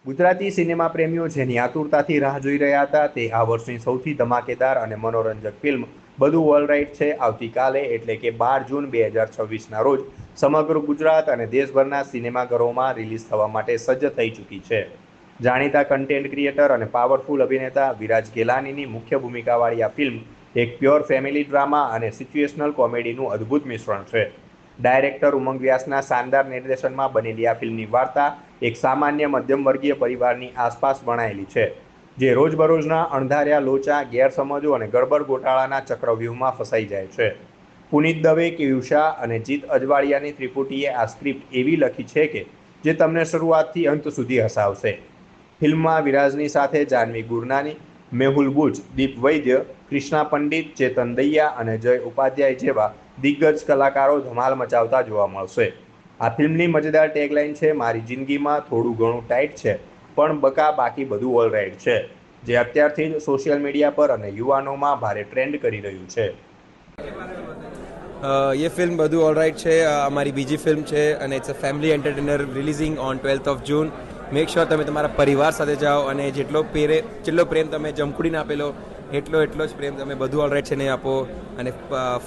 Gujarati cinema પ્રેમીઓ જેની આતુરતાથી રાહ જોઈ રહ્યા હતા તે આ વર્ષની સૌથી ધમાકેદાર અને મનોરંજક ફિલ્મ બધું ઓલરાઈટ છે આવતીકાલે એટલે કે 12 જૂન 2026ના રોજ સમગ્ર ગુજરાત અને દેશભરના સિનેમાઘરોમાં રિલીઝ થવા માટે સજ્જ થઈ ચૂકી છે. જાણીતા કન્ટેન્ટ ક્રિએટર અને પાવરફુલ અભિનેતા વિરાજ ગેલાનીની મુખ્ય ભૂમિકાવાળી આ ફિલ્મ એક પ્યોર ફેમિલી ડ્રામા અને સિચ્યુએશનલ કોમેડીનું અદ્ભુત મિશ્રણ છે. ડાયરેક્ટર ઉમંગ વ્યાસના શાનદાર નિર્દેશનમાં બનેલી આ ફિલ્મની વાર્તા એક સામાન્ય મધ્યમ વર્ગીય પરિવારની આસપાસ વણાયેલી છે, જે રોજબરોજના અણધાર્યા લોચા, ગેરસમજો અને ગડબડ ગોટાળાના ચક્રવ્યૂહમાં ફસાઈ જાય છે. પુનીત દવે, કેયુ શાહ અને જીત અજવાળિયાની ત્રિપુટીએ આ સ્ક્રિપ્ટ એવી લખી છે કે જે તમને શરૂઆતથી અંત સુધી હસાવશે. ફિલ્મમાં વિરાજની સાથે જાહ્નવી ગુરનાની, મેહુલ બુચ, દીપ વૈદ્ય, ક્રિષ્ના પંડિત, ચેતન દૈયા અને જય ઉપાધ્યાય જેવા દિગ્ગજ કલાકારો ધમાલ મચાવતા જોવા મળશે. આ ફિલ્મની મજેદાર ટેગલાઇન છે, મારી જિંદગીમાં થોડું ઘણું ટાઈટ છે પણ બકા બાકી બધું ઓલરાઈટ છે, જે અત્યારથી જ સોશિયલ મીડિયા પર અને યુવાનોમાં ભારે ટ્રેન્ડ કરી રહ્યું છે. ये फिल्म બધું ઓલરાઈટ છે અમારી બીજી ફિલ્મ છે અને it's a family entertainer releasing on 12th of June. Make sure તમે તમારા પરિવાર સાથે જાઓ અને જેટલો પ્રેમ તમે જમખુડીને આપેલો એટલો જ પ્રેમ તમે બધું ઓલરાઈટ છે ને આપો અને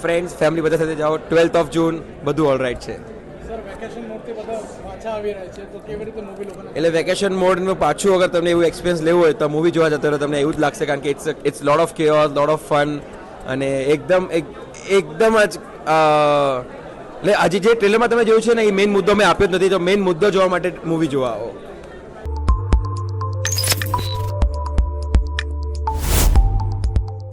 ફ્રેન્ડ્સ ફેમિલી બધા સાથે જાઓ. 12th of June બધું ઓલરાઈટ છે. સર વેકેશન મોડથી બધા પાછા આવી રહ્યા છે તો કેવી રીતે મૂવી લોકોને એટલે વેકેશન મોડનું પાછું અગર તમને એવું એક્સપિરિયન્સ લેવું હોય તો મૂવી જોવા જતો રહો, તમને એવું જ લાગશે કારણ કે it's lot of chaos, lot of fun અને એકદમ જ એટલે આજે જે ટ્રેલરમાં તમે જોયું છે ને એ મેઇન મુદ્દો મેં આપ્યો જ નથી, તો મેઇન મુદ્દો જોવા માટે મૂવી જોવા આવો.